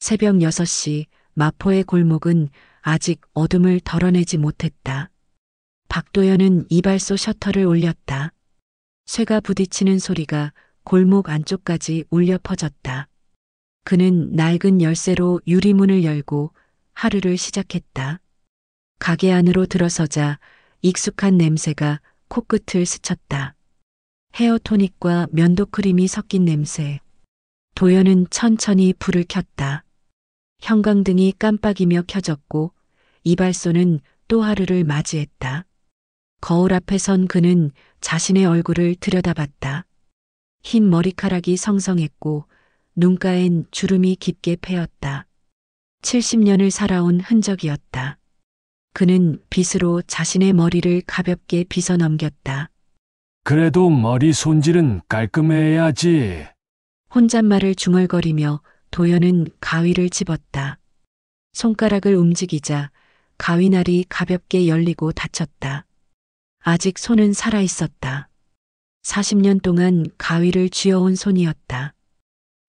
새벽 6시 마포의 골목은 아직 어둠을 덜어내지 못했다. 박도연은 이발소 셔터를 올렸다. 쇠가 부딪히는 소리가 골목 안쪽까지 울려 퍼졌다. 그는 낡은 열쇠로 유리문을 열고 하루를 시작했다. 가게 안으로 들어서자 익숙한 냄새가 코끝을 스쳤다. 헤어 토닉과 면도 크림이 섞인 냄새. 도연은 천천히 불을 켰다. 형광등이 깜빡이며 켜졌고 이발소는 또 하루를 맞이했다. 거울 앞에 선 그는 자신의 얼굴을 들여다봤다. 흰 머리카락이 성성했고 눈가엔 주름이 깊게 패였다. 70년을 살아온 흔적이었다. 그는 빗으로 자신의 머리를 가볍게 빗어 넘겼다. 그래도 머리 손질은 깔끔해야지. 혼잣말을 중얼거리며 도연은 가위를 집었다. 손가락을 움직이자 가위날이 가볍게 열리고 닫혔다. 아직 손은 살아있었다. 40년 동안 가위를 쥐어온 손이었다.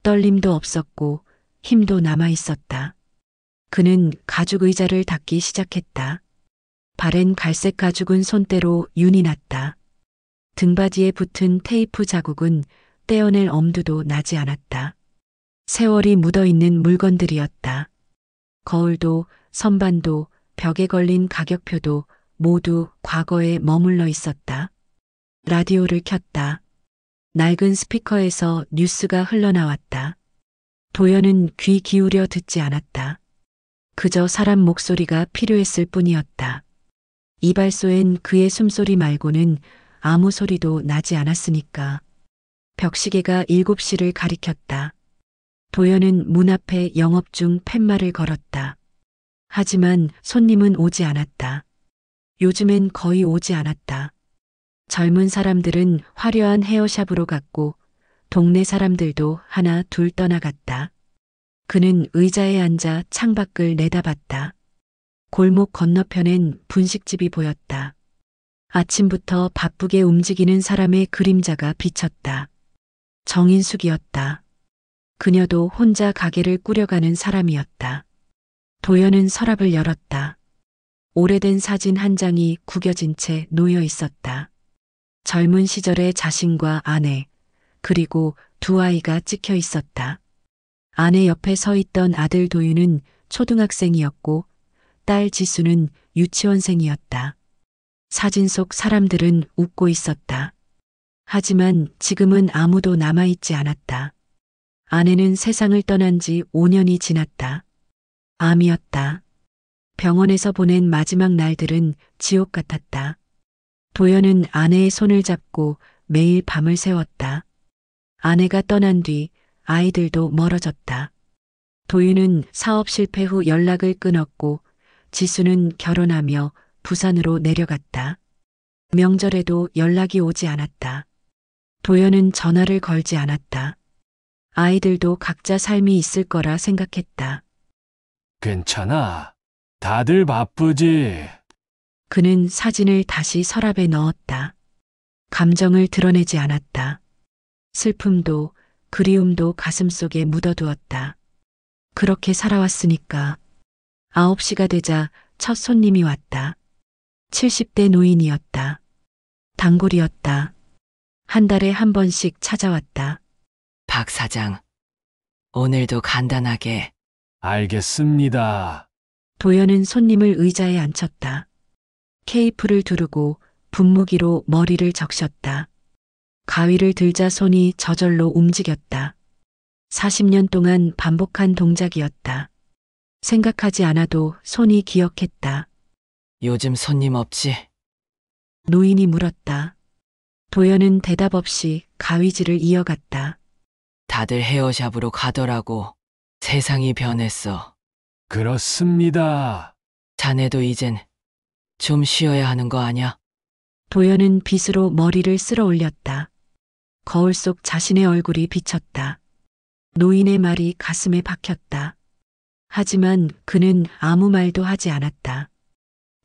떨림도 없었고 힘도 남아있었다. 그는 가죽 의자를 닦기 시작했다. 발엔 갈색 가죽은 손때로 윤이 났다. 등받이에 붙은 테이프 자국은 떼어낼 엄두도 나지 않았다. 세월이 묻어있는 물건들이었다. 거울도 선반도 벽에 걸린 가격표도 모두 과거에 머물러 있었다. 라디오를 켰다. 낡은 스피커에서 뉴스가 흘러나왔다. 도연은 귀 기울여 듣지 않았다. 그저 사람 목소리가 필요했을 뿐이었다. 이발소엔 그의 숨소리 말고는 아무 소리도 나지 않았으니까. 벽시계가 7시를 가리켰다. 도연은 문 앞에 영업 중 팻말을 걸었다. 하지만 손님은 오지 않았다. 요즘엔 거의 오지 않았다. 젊은 사람들은 화려한 헤어샵으로 갔고 동네 사람들도 하나 둘 떠나갔다. 그는 의자에 앉아 창밖을 내다봤다. 골목 건너편엔 분식집이 보였다. 아침부터 바쁘게 움직이는 사람의 그림자가 비쳤다. 정인숙이었다. 그녀도 혼자 가게를 꾸려가는 사람이었다. 도연은 서랍을 열었다. 오래된 사진 한 장이 구겨진 채 놓여 있었다. 젊은 시절의 자신과 아내, 그리고 두 아이가 찍혀 있었다. 아내 옆에 서 있던 아들 도윤은 초등학생이었고 딸 지수는 유치원생이었다. 사진 속 사람들은 웃고 있었다. 하지만 지금은 아무도 남아있지 않았다. 아내는 세상을 떠난 지 5년이 지났다. 암이었다. 병원에서 보낸 마지막 날들은 지옥 같았다. 도연은 아내의 손을 잡고 매일 밤을 새웠다. 아내가 떠난 뒤 아이들도 멀어졌다. 도윤은 사업 실패 후 연락을 끊었고 지수는 결혼하며 부산으로 내려갔다. 명절에도 연락이 오지 않았다. 도연은 전화를 걸지 않았다. 아이들도 각자 삶이 있을 거라 생각했다. 괜찮아. 다들 바쁘지. 그는 사진을 다시 서랍에 넣었다. 감정을 드러내지 않았다. 슬픔도 그리움도 가슴속에 묻어두었다. 그렇게 살아왔으니까. 9시가 되자 첫 손님이 왔다. 70대 노인이었다. 단골이었다. 한 달에 한 번씩 찾아왔다. 박 사장, 오늘도 간단하게. 알겠습니다. 도연은 손님을 의자에 앉혔다. 케이프를 두르고 분무기로 머리를 적셨다. 가위를 들자 손이 저절로 움직였다. 40년 동안 반복한 동작이었다. 생각하지 않아도 손이 기억했다. 요즘 손님 없지? 노인이 물었다. 도연은 대답 없이 가위질을 이어갔다. 다들 헤어샵으로 가더라고. 세상이 변했어. 그렇습니다. 자네도 이젠 좀 쉬어야 하는 거 아냐? 도연은 빗으로 머리를 쓸어 올렸다. 거울 속 자신의 얼굴이 비쳤다. 노인의 말이 가슴에 박혔다. 하지만 그는 아무 말도 하지 않았다.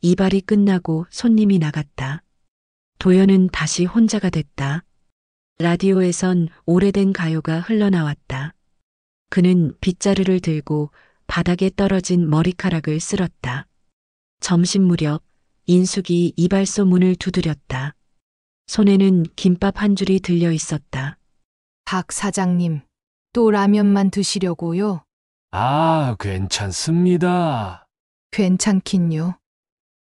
이발이 끝나고 손님이 나갔다. 도연은 다시 혼자가 됐다. 라디오에선 오래된 가요가 흘러나왔다. 그는 빗자루를 들고 바닥에 떨어진 머리카락을 쓸었다. 점심 무렵 인숙이 이발소 문을 두드렸다. 손에는 김밥 한 줄이 들려 있었다. 박 사장님, 또 라면만 드시려고요? 아, 괜찮습니다. 괜찮긴요.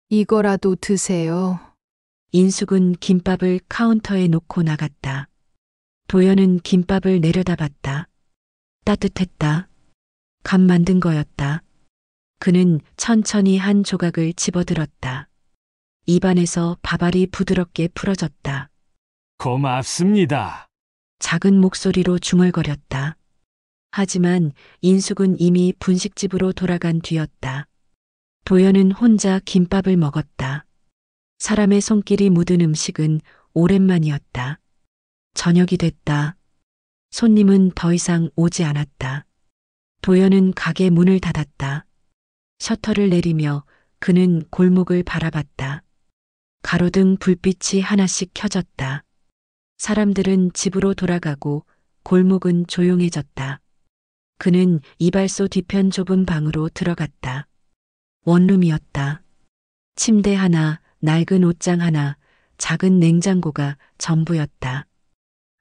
이거라도 드세요. 인숙은 김밥을 카운터에 놓고 나갔다. 도연은 김밥을 내려다봤다. 따뜻했다. 간 만든 거였다. 그는 천천히 한 조각을 집어들었다. 입안에서 밥알이 부드럽게 풀어졌다. 고맙습니다. 작은 목소리로 중얼거렸다. 하지만 인숙은 이미 분식집으로 돌아간 뒤였다. 도연은 혼자 김밥을 먹었다. 사람의 손길이 묻은 음식은 오랜만이었다. 저녁이 됐다. 손님은 더 이상 오지 않았다. 도연은 가게 문을 닫았다. 셔터를 내리며 그는 골목을 바라봤다. 가로등 불빛이 하나씩 켜졌다. 사람들은 집으로 돌아가고 골목은 조용해졌다. 그는 이발소 뒤편 좁은 방으로 들어갔다. 원룸이었다. 침대 하나, 낡은 옷장 하나, 작은 냉장고가 전부였다.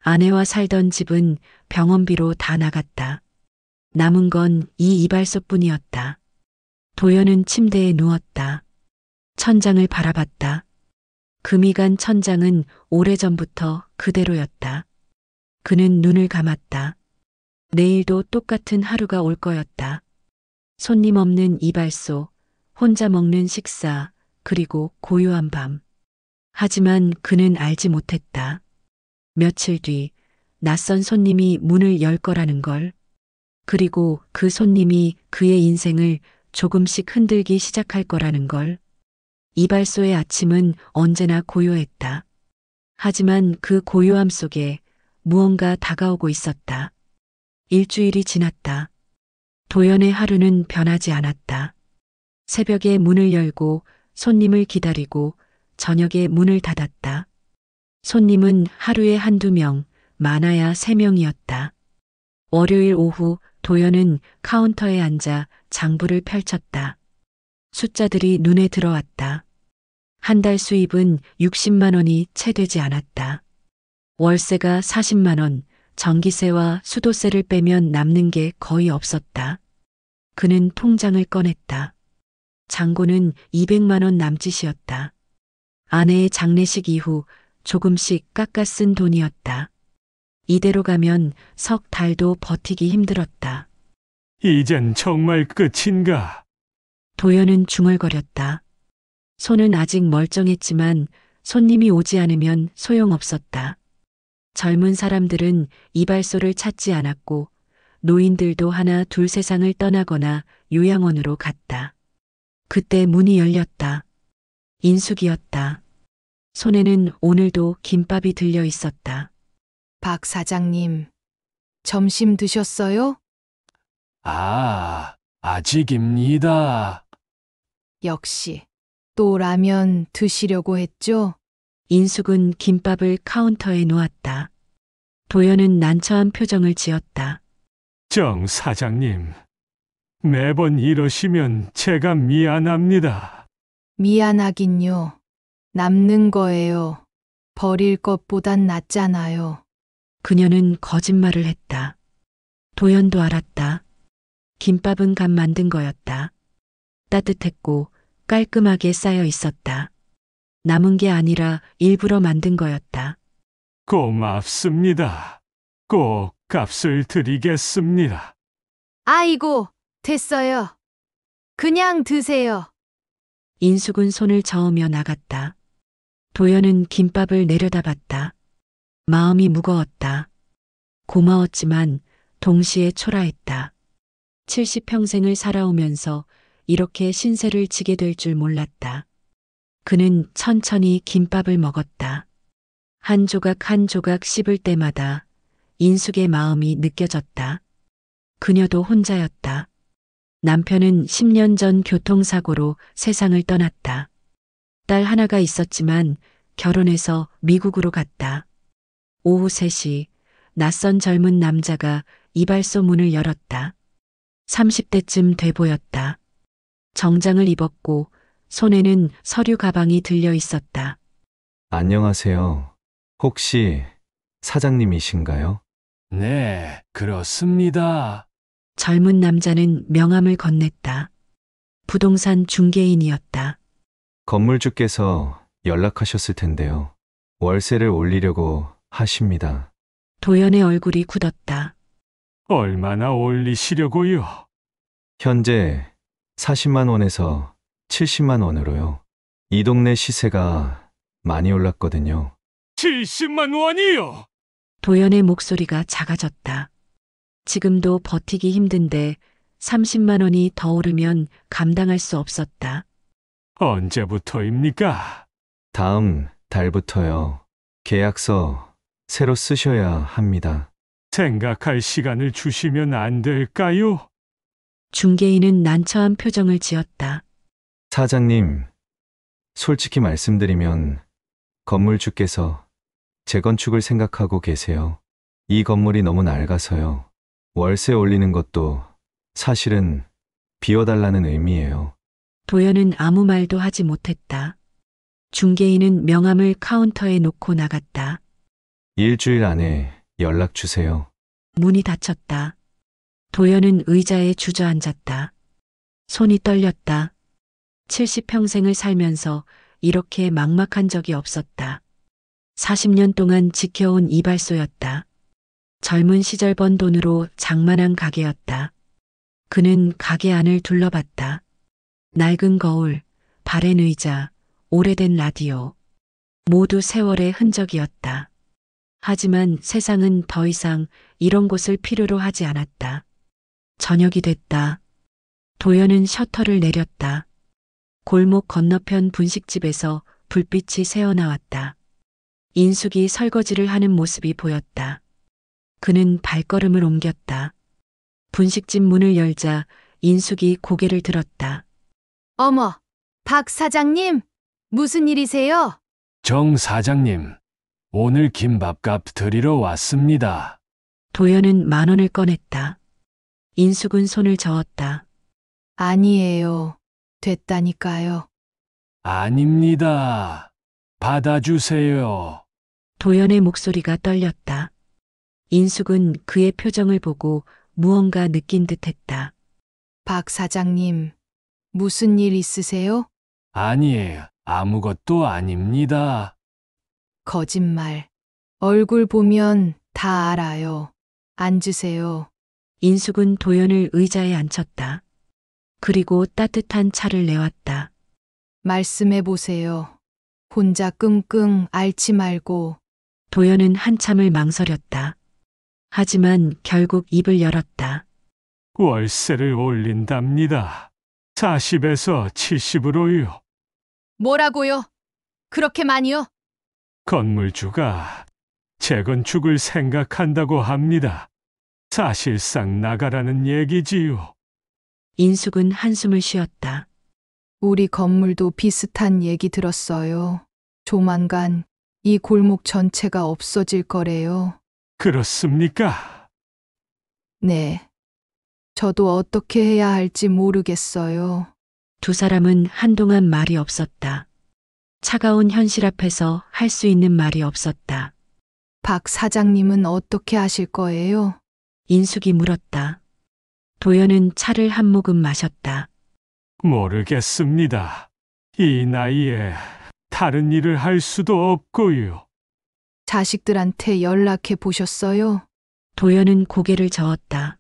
아내와 살던 집은 병원비로 다 나갔다. 남은 건 이 이발소뿐이었다. 도연은 침대에 누웠다. 천장을 바라봤다. 금이 간 천장은 오래전부터 그대로였다. 그는 눈을 감았다. 내일도 똑같은 하루가 올 거였다. 손님 없는 이발소, 혼자 먹는 식사, 그리고 고요한 밤. 하지만 그는 알지 못했다. 며칠 뒤 낯선 손님이 문을 열 거라는 걸. 그리고 그 손님이 그의 인생을 조금씩 흔들기 시작할 거라는 걸. 이발소의 아침은 언제나 고요했다. 하지만 그 고요함 속에 무언가 다가오고 있었다. 일주일이 지났다. 도연의 하루는 변하지 않았다. 새벽에 문을 열고 손님을 기다리고 저녁에 문을 닫았다. 손님은 하루에 한두 명, 많아야 3명이었다. 월요일 오후 도연은 카운터에 앉아 장부를 펼쳤다. 숫자들이 눈에 들어왔다. 한 달 수입은 60만 원이 채 되지 않았다. 월세가 40만 원, 전기세와 수도세를 빼면 남는 게 거의 없었다. 그는 통장을 꺼냈다. 잔고는 200만 원 남짓이었다. 아내의 장례식 이후 조금씩 깎아 쓴 돈이었다. 이대로 가면 석 달도 버티기 힘들었다. 이젠 정말 끝인가? 도연은 중얼거렸다. 손은 아직 멀쩡했지만 손님이 오지 않으면 소용없었다. 젊은 사람들은 이발소를 찾지 않았고 노인들도 하나 둘 세상을 떠나거나 요양원으로 갔다. 그때 문이 열렸다. 인숙이었다. 손에는 오늘도 김밥이 들려 있었다. 박 사장님, 점심 드셨어요? 아, 아직입니다. 역시 또 라면 드시려고 했죠? 인숙은 김밥을 카운터에 놓았다. 도연은 난처한 표정을 지었다. 정 사장님, 매번 이러시면 제가 미안합니다. 미안하긴요. 남는 거예요. 버릴 것보단 낫잖아요. 그녀는 거짓말을 했다. 도연도 알았다. 김밥은 간 만든 거였다. 따뜻했고 깔끔하게 쌓여 있었다. 남은 게 아니라 일부러 만든 거였다. 고맙습니다. 꼭 값을 드리겠습니다. 아이고, 됐어요. 그냥 드세요. 인숙은 손을 저으며 나갔다. 도연은 김밥을 내려다봤다. 마음이 무거웠다. 고마웠지만 동시에 초라했다. 70평생을 살아오면서 이렇게 신세를 지게 될 줄 몰랐다. 그는 천천히 김밥을 먹었다. 한 조각 한 조각 씹을 때마다 인숙의 마음이 느껴졌다. 그녀도 혼자였다. 남편은 10년 전 교통사고로 세상을 떠났다. 딸 하나가 있었지만 결혼해서 미국으로 갔다. 오후 3시 낯선 젊은 남자가 이발소 문을 열었다. 30대쯤 돼 보였다. 정장을 입었고 손에는 서류 가방이 들려 있었다. 안녕하세요. 혹시 사장님이신가요? 네, 그렇습니다. 젊은 남자는 명함을 건넸다. 부동산 중개인이었다. 건물주께서 연락하셨을 텐데요. 월세를 올리려고 하십니다. 도연의 얼굴이 굳었다. 얼마나 올리시려고요? 현재 40만 원에서 70만 원으로요. 이 동네 시세가 많이 올랐거든요. 70만 원이요? 도연의 목소리가 작아졌다. 지금도 버티기 힘든데 30만 원이 더 오르면 감당할 수 없었다. 언제부터입니까? 다음 달부터요. 계약서 새로 쓰셔야 합니다. 생각할 시간을 주시면 안 될까요? 중개인은 난처한 표정을 지었다. 사장님, 솔직히 말씀드리면 건물주께서 재건축을 생각하고 계세요. 이 건물이 너무 낡아서요. 월세 올리는 것도 사실은 비워달라는 의미예요. 도연은 아무 말도 하지 못했다. 중개인은 명함을 카운터에 놓고 나갔다. 일주일 안에 연락 주세요. 문이 닫혔다. 도연은 의자에 주저앉았다. 손이 떨렸다. 70평생을 살면서 이렇게 막막한 적이 없었다. 40년 동안 지켜온 이발소였다. 젊은 시절 번 돈으로 장만한 가게였다. 그는 가게 안을 둘러봤다. 낡은 거울, 바랜 의자, 오래된 라디오. 모두 세월의 흔적이었다. 하지만 세상은 더 이상 이런 곳을 필요로 하지 않았다. 저녁이 됐다. 도연은 셔터를 내렸다. 골목 건너편 분식집에서 불빛이 새어나왔다. 인숙이 설거지를 하는 모습이 보였다. 그는 발걸음을 옮겼다. 분식집 문을 열자 인숙이 고개를 들었다. 어머, 박 사장님, 무슨 일이세요? 정 사장님, 오늘 김밥값 드리러 왔습니다. 도연은 10,000원을 꺼냈다. 인숙은 손을 저었다. 아니에요. 됐다니까요. 아닙니다. 받아주세요. 도연의 목소리가 떨렸다. 인숙은 그의 표정을 보고 무언가 느낀 듯했다. 박 사장님, 무슨 일 있으세요? 아니에요. 아무것도 아닙니다. 거짓말. 얼굴 보면 다 알아요. 앉으세요. 인숙은 도연을 의자에 앉혔다. 그리고 따뜻한 차를 내왔다. 말씀해 보세요. 혼자 끙끙 앓지 말고. 도연은 한참을 망설였다. 하지만 결국 입을 열었다. 월세를 올린답니다. 40에서 70으로요. 뭐라고요? 그렇게 많이요? 건물주가 재건축을 생각한다고 합니다. 사실상 나가라는 얘기지요. 인숙은 한숨을 쉬었다. 우리 건물도 비슷한 얘기 들었어요. 조만간 이 골목 전체가 없어질 거래요. 그렇습니까? 네. 저도 어떻게 해야 할지 모르겠어요. 두 사람은 한동안 말이 없었다. 차가운 현실 앞에서 할 수 있는 말이 없었다. 박 사장님은 어떻게 하실 거예요? 인숙이 물었다. 도연은 차를 한 모금 마셨다. 모르겠습니다. 이 나이에 다른 일을 할 수도 없고요. 자식들한테 연락해 보셨어요? 도연은 고개를 저었다.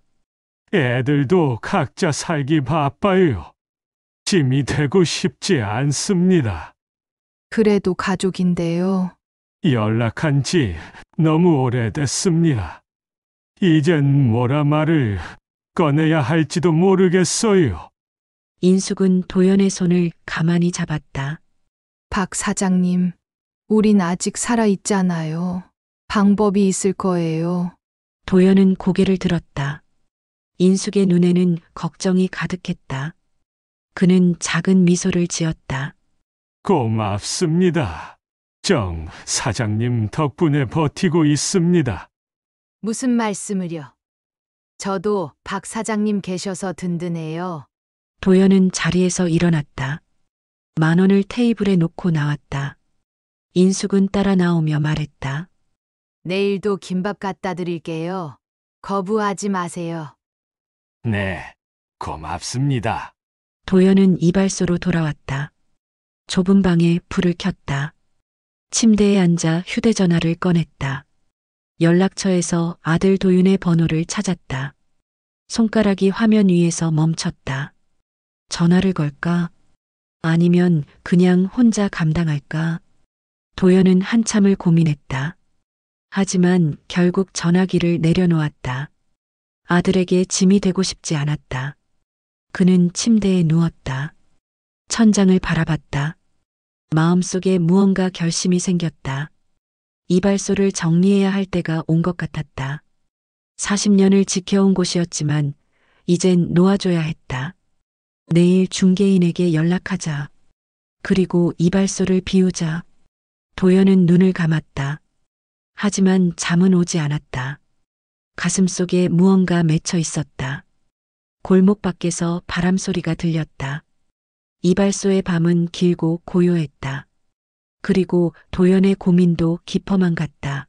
애들도 각자 살기 바빠요. 짐이 되고 싶지 않습니다. 그래도 가족인데요. 연락한 지 너무 오래됐습니다. 이젠 뭐라 말을 꺼내야 할지도 모르겠어요. 인숙은 도연의 손을 가만히 잡았다. 박 사장님, 우린 아직 살아있잖아요. 방법이 있을 거예요. 도연은 고개를 들었다. 인숙의 눈에는 걱정이 가득했다. 그는 작은 미소를 지었다. 고맙습니다. 정 사장님 덕분에 버티고 있습니다. 무슨 말씀을요? 저도 박 사장님 계셔서 든든해요. 도연은 자리에서 일어났다. 10,000원을 테이블에 놓고 나왔다. 인숙은 따라 나오며 말했다. 내일도 김밥 갖다 드릴게요. 거부하지 마세요. 네, 고맙습니다. 도연은 이발소로 돌아왔다. 좁은 방에 불을 켰다. 침대에 앉아 휴대전화를 꺼냈다. 연락처에서 아들 도윤의 번호를 찾았다. 손가락이 화면 위에서 멈췄다. 전화를 걸까? 아니면 그냥 혼자 감당할까? 도연은 한참을 고민했다. 하지만 결국 전화기를 내려놓았다. 아들에게 짐이 되고 싶지 않았다. 그는 침대에 누웠다. 천장을 바라봤다. 마음속에 무언가 결심이 생겼다. 이발소를 정리해야 할 때가 온 것 같았다. 40년을 지켜온 곳이었지만 이젠 놓아줘야 했다. 내일 중개인에게 연락하자. 그리고 이발소를 비우자. 도연은 눈을 감았다. 하지만 잠은 오지 않았다. 가슴속에 무언가 맺혀 있었다. 골목 밖에서 바람 소리가 들렸다. 이발소의 밤은 길고 고요했다. 그리고 도연의 고민도 깊어만 갔다.